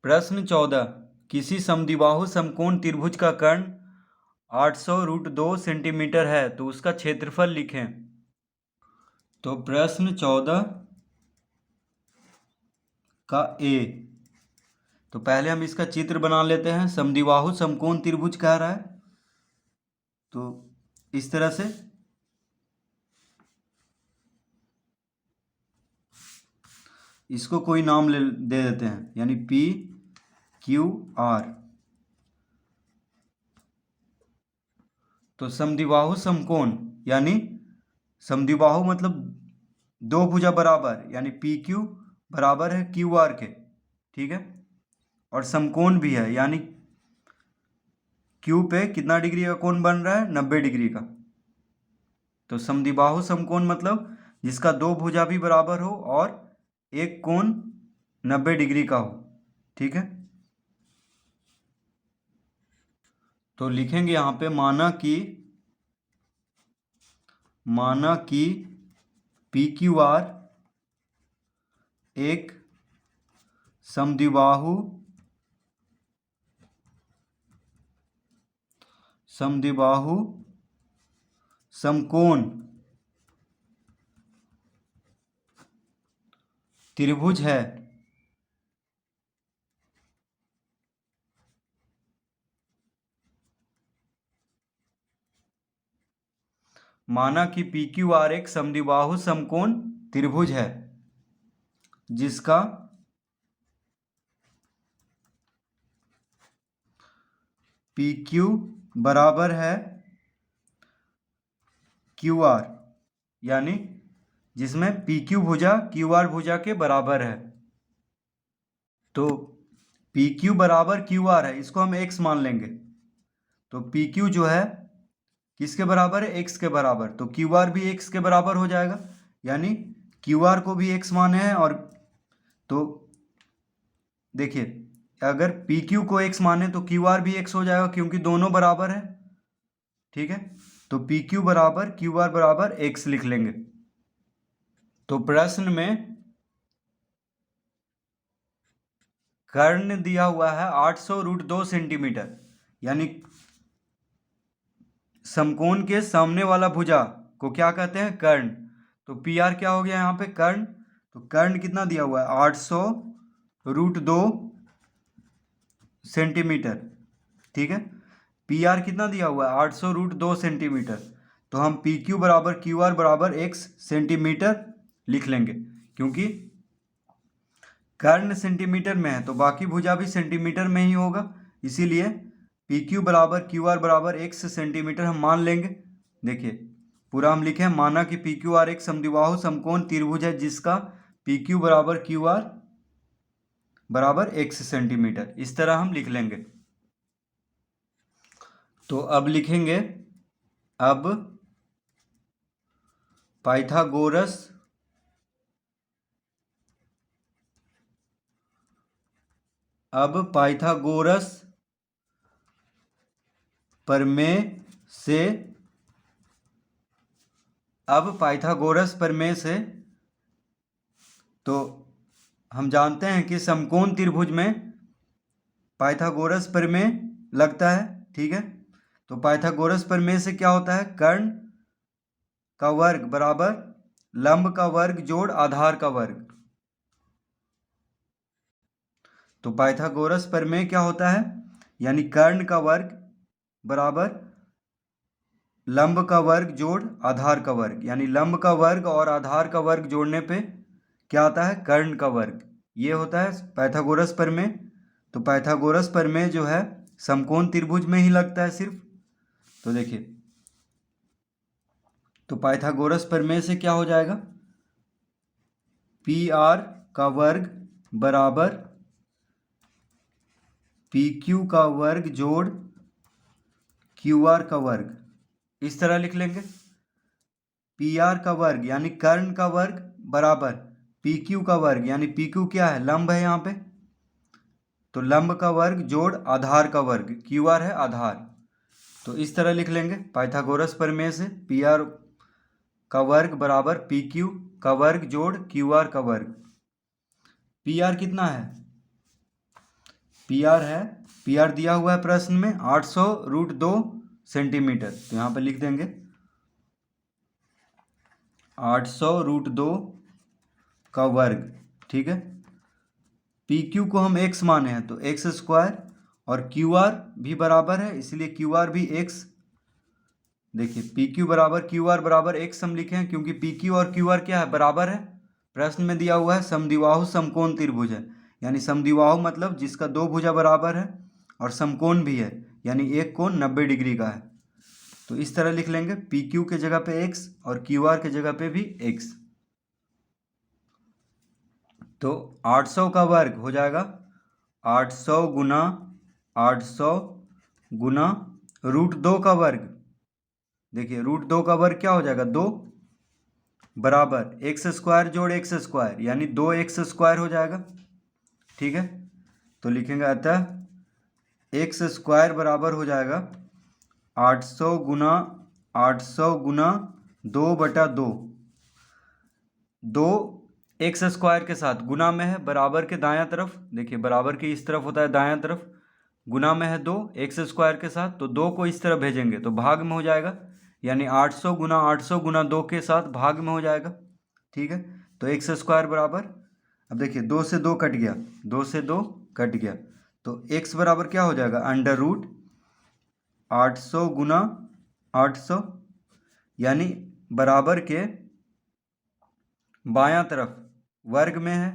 प्रश्न 14। किसी समद्विबाहु समकोण त्रिभुज का कर्ण 800√2 सेंटीमीटर है तो उसका क्षेत्रफल लिखें। तो प्रश्न 14 का ए। तो पहले हम इसका चित्र बना लेते हैं। समद्विबाहु समकोण त्रिभुज कह रहा है तो इस तरह से इसको कोई नाम दे देते हैं, यानी पी क्यू आर। तो समद्विबाहु समकोण यानी समद्विबाहु मतलब दो भुजा बराबर, यानी पी क्यू बराबर है क्यू आर के, ठीक है। और समकोण भी है, यानी क्यू पे कितना डिग्री का कोण बन रहा है, 90 डिग्री का। तो समद्विबाहु समकोण मतलब जिसका दो भुजा भी बराबर हो और एक कोण 90 डिग्री का हो, ठीक है। तो लिखेंगे यहाँ पे माना कि पी क्यू आर एक समद्विबाहु समकोण त्रिभुज है। माना कि पी क्यू आर एक समद्विबाहु समकोण त्रिभुज है जिसका पी क्यू बराबर है क्यू आर, यानी जिसमें पी क्यू भुजा क्यू आर भुजा के बराबर है। तो पी क्यू बराबर क्यू आर है, इसको हम एक्स मान लेंगे। तो पी क्यू जो है किसके बराबर है, एक्स के बराबर। तो क्यू आर भी एक्स के बराबर हो जाएगा, यानी क्यू आर को भी एक्स माने हैं। और तो देखिए, अगर पी क्यू को एक्स माने तो क्यू आर भी एक्स हो जाएगा, क्योंकि दोनों बराबर है, ठीक है। तो पी क्यू बराबर क्यू आर बराबर एक्स लिख लेंगे। तो प्रश्न में कर्ण दिया हुआ है 800√2 सेंटीमीटर, यानी समकोण के सामने वाला भुजा को क्या कहते हैं, कर्ण। तो पी आर क्या हो गया यहाँ पे, कर्ण। तो कर्ण कितना दिया हुआ है, 800√2 सेंटीमीटर, ठीक है। पी आर कितना दिया हुआ है, 800√2 सेंटीमीटर। तो हम पी क्यू बराबर क्यू आर बराबर एक्स सेंटीमीटर लिख लेंगे, क्योंकि कर्ण सेंटीमीटर में है तो बाकी भुजा भी सेंटीमीटर में ही होगा, इसीलिए पी क्यू बराबर क्यू आर बराबर एक्स सेंटीमीटर हम मान लेंगे। देखिए पूरा हम लिखे, माना कि पी क्यू आर एक समद्विबाहु समकोण त्रिभुज है जिसका पी क्यू बराबर क्यू आर बराबर एक्स सेंटीमीटर, इस तरह हम लिख लेंगे। तो अब लिखेंगे, अब पाइथागोरस प्रमेय से तो हम जानते हैं कि समकोण त्रिभुज में पाइथागोरस प्रमेय लगता है, ठीक है। तो पाइथागोरस प्रमेय से क्या होता है, कर्ण का वर्ग बराबर लंब का वर्ग जोड़ आधार का वर्ग। तो पाइथागोरस प्रमेय क्या होता है, यानी कर्ण का वर्ग बराबर लंब का वर्ग जोड़ आधार का वर्ग, यानी लंब का वर्ग और आधार का वर्ग जोड़ने पे क्या आता है, कर्ण का वर्ग। ये होता है पाइथागोरस प्रमेय। तो पाइथागोरस प्रमेय जो है समकोण त्रिभुज में ही लगता है सिर्फ। तो देखिए, तो पाइथागोरस प्रमेय से क्या हो जाएगा, पी आर का वर्ग बराबर पी क्यू का वर्ग जोड़ क्यू आर का वर्ग, इस तरह लिख लेंगे। पी आर का वर्ग यानी कर्ण का वर्ग बराबर पी क्यू का वर्ग, यानी पी क्यू क्या है, लंब है यहाँ पे, तो लंब का वर्ग जोड़ आधार का वर्ग, क्यू आर है आधार। तो इस तरह लिख लेंगे पाइथागोरस प्रमेय से, पी आर का वर्ग बराबर पी क्यू का वर्ग जोड़ क्यू आर का वर्ग। पी आर कितना है, पी आर है, पी आर दिया हुआ है प्रश्न में 800√2 सेंटीमीटर। तो यहाँ पे लिख देंगे 800√2 का वर्ग, ठीक है। पी क्यू को हम x माने हैं तो एक्स स्क्वायर, और क्यू आर भी बराबर है इसलिए क्यू आर भी x। देखिए पी क्यू बराबर क्यू आर बराबर x हम लिखे हैं क्योंकि पी क्यू और क्यू आर क्या है, बराबर है। प्रश्न में दिया हुआ है समद्विबाहु समकोण त्रिभुज है, यानी समद्विबाहु मतलब जिसका दो भुजा बराबर है, और समकोण भी है यानी एक कोण 90 डिग्री का है। तो इस तरह लिख लेंगे पी क्यू के जगह पे x और क्यू आर के जगह पे भी x। तो 800 का वर्ग हो जाएगा 800 गुना 800 गुना √2 का वर्ग। देखिए √2 का वर्ग क्या हो जाएगा, 2 बराबर एक्स स्क्वायर जोड़ एक्स स्क्वायर यानी 2x² हो जाएगा, ठीक है। तो लिखेंगे अतः एक्स स्क्वायर बराबर हो जाएगा 800 गुना 2/2। 2 एक्स स्क्वायर के साथ गुना में है बराबर के दायां तरफ, देखिए बराबर के इस तरफ होता है दायां तरफ, गुना में है 2 एक्स स्क्वायर के साथ, तो 2 को इस तरफ भेजेंगे तो भाग में हो जाएगा, यानी 800 गुना 2 के साथ भाग में हो जाएगा, ठीक है। तो एक्स स्क्वायर बराबर, अब देखिए 2 से 2 कट गया, 2 से 2 कट गया, तो x बराबर क्या हो जाएगा, √800 गुना 800, यानी बराबर के बायां तरफ वर्ग में है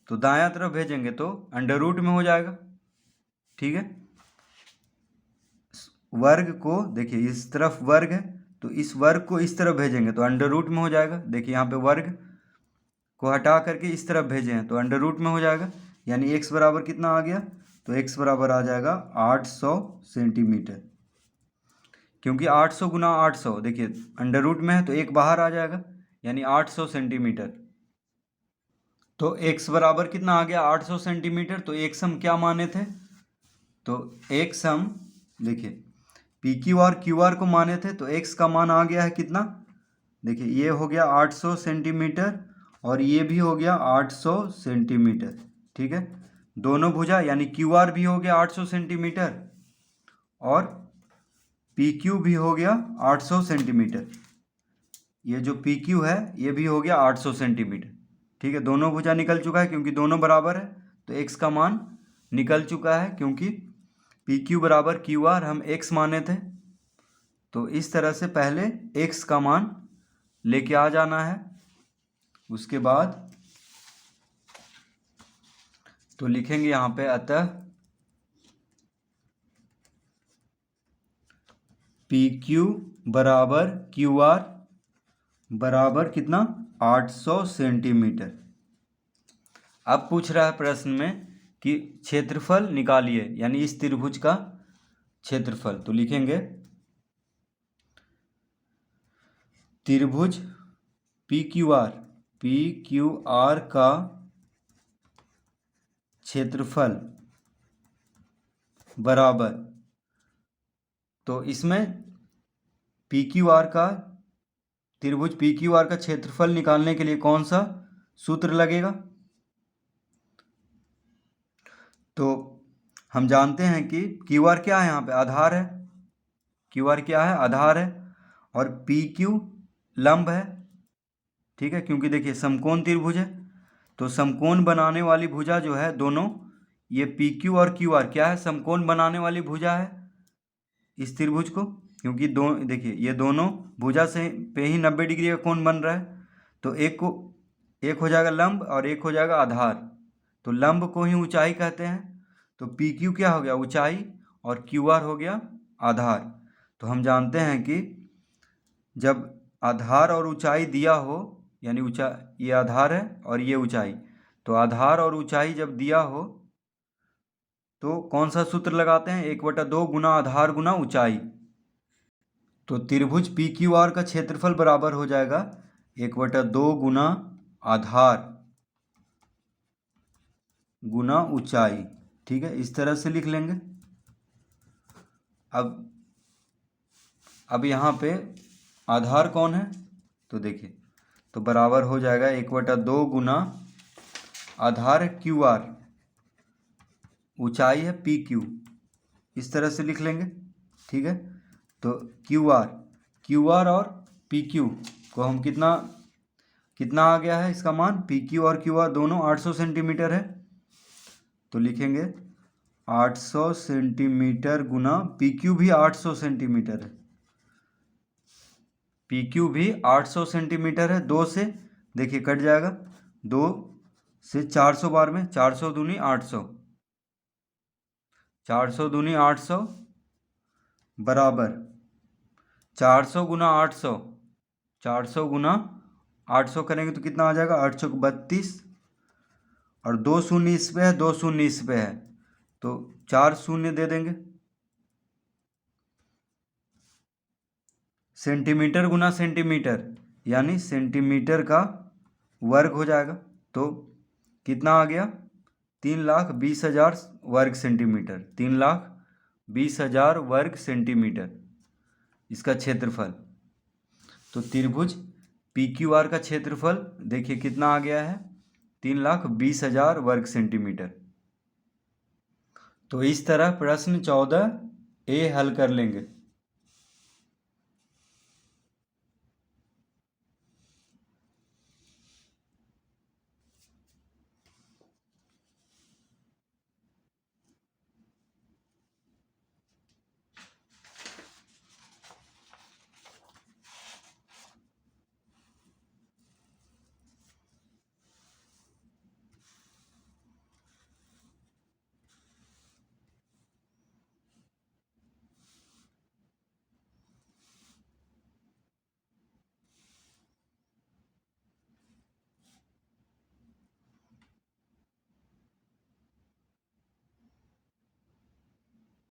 तो दायां तरफ भेजेंगे तो √ में हो जाएगा, ठीक है। वर्ग को देखिए इस तरफ वर्ग है तो इस वर्ग को इस तरफ भेजेंगे तो √ में हो जाएगा। देखिए यहाँ पे वर्ग को हटा करके इस तरफ भेजे हैं तो √ में हो जाएगा, यानी x बराबर कितना आ गया, तो x बराबर आ जाएगा 800 सेंटीमीटर। क्योंकि 800 गुना 800 देखिए √ में है तो एक बाहर आ जाएगा, यानी 800 सेंटीमीटर। तो x बराबर कितना आ गया, 800 सेंटीमीटर। तो x हम क्या माने थे, तो x हम देखिए पी क्यू और क्यू आर को माने थे, तो x का मान आ गया है कितना, देखिए ये हो गया 800 सेंटीमीटर और ये भी हो गया 800 सेंटीमीटर, ठीक है। दोनों भुजा यानी क्यू आर भी हो गया 800 सेंटीमीटर और पी क्यू भी हो गया 800 सेंटीमीटर। ये जो पी क्यू है ये भी हो गया 800 सेंटीमीटर, ठीक है। दोनों भुजा निकल चुका है क्योंकि दोनों बराबर है, तो x का मान निकल चुका है क्योंकि पी क्यू बराबर क्यू आर हम x माने थे। तो इस तरह से पहले x का मान लेके आ जाना है, उसके बाद तो लिखेंगे यहाँ पे अतः पी क्यू बराबर क्यू आर बराबर कितना, 800 सेंटीमीटर। अब पूछ रहा है प्रश्न में कि क्षेत्रफल निकालिए, यानी इस त्रिभुज का क्षेत्रफल। तो लिखेंगे त्रिभुज पी क्यू आर का क्षेत्रफल बराबर, तो इसमें पी क्यू आर का त्रिभुज पी क्यू आर का क्षेत्रफल निकालने के लिए कौन सा सूत्र लगेगा, तो हम जानते हैं कि क्यू आर क्या है, यहाँ पे आधार है, क्यू आर क्या है, आधार है, और पी क्यू लंब है, ठीक है। क्योंकि देखिए समकोण त्रिभुज है तो समकोण बनाने वाली भुजा जो है दोनों, ये पी क्यू और क्यू आर क्या है, समकोण बनाने वाली भुजा है इस त्रिभुज को, क्योंकि देखिए ये दोनों भुजा से पे ही 90 डिग्री का कोण बन रहा है। तो एक हो जाएगा लंब और एक हो जाएगा आधार, तो लंब को ही ऊंचाई कहते हैं। तो पी क्यू क्या हो गया, ऊंचाई, और क्यू आर हो गया आधार। तो हम जानते हैं कि जब आधार और ऊंचाई दिया हो, यानी ये आधार है और ये ऊंचाई, तो आधार और ऊंचाई जब दिया हो तो कौन सा सूत्र लगाते हैं, 1/2 गुना आधार गुना ऊंचाई। तो त्रिभुज पी क्यू आर का क्षेत्रफल बराबर हो जाएगा 1/2 गुना आधार गुना ऊंचाई, ठीक है। इस तरह से लिख लेंगे। अब यहाँ पे आधार कौन है, तो देखिए तो बराबर हो जाएगा 1/2 गुना आधार क्यू आर, ऊंचाई है पी क्यू, इस तरह से लिख लेंगे, ठीक है। तो क्यू आर और पी क्यू को हम कितना आ गया है इसका मान, पी क्यू और क्यू आर दोनों 800 सेंटीमीटर है, तो लिखेंगे 800 सेंटीमीटर गुना पी क्यू भी 800 सेंटीमीटर है, पी क्यू भी 800 सेंटीमीटर है। 2 से देखिए कट जाएगा, 2 से 400 बार में, 400 दूनी 800, 400 दूनी 800 बराबर 400 गुना 800, 400 गुना 800 करेंगे तो कितना आ जाएगा, 8 चौक 32, और 2 शून्य इस पे है, 2 शून्य इस पे है, तो 4 शून्य दे देंगे। सेंटीमीटर गुना सेंटीमीटर यानी सेंटीमीटर का वर्ग हो जाएगा, तो कितना आ गया, 3,20,000 वर्ग सेंटीमीटर, 3,20,000 वर्ग सेंटीमीटर इसका क्षेत्रफल। तो त्रिभुज पी क्यू आर का क्षेत्रफल देखिए कितना आ गया है, 3,20,000 वर्ग सेंटीमीटर। तो इस तरह प्रश्न 14A हल कर लेंगे।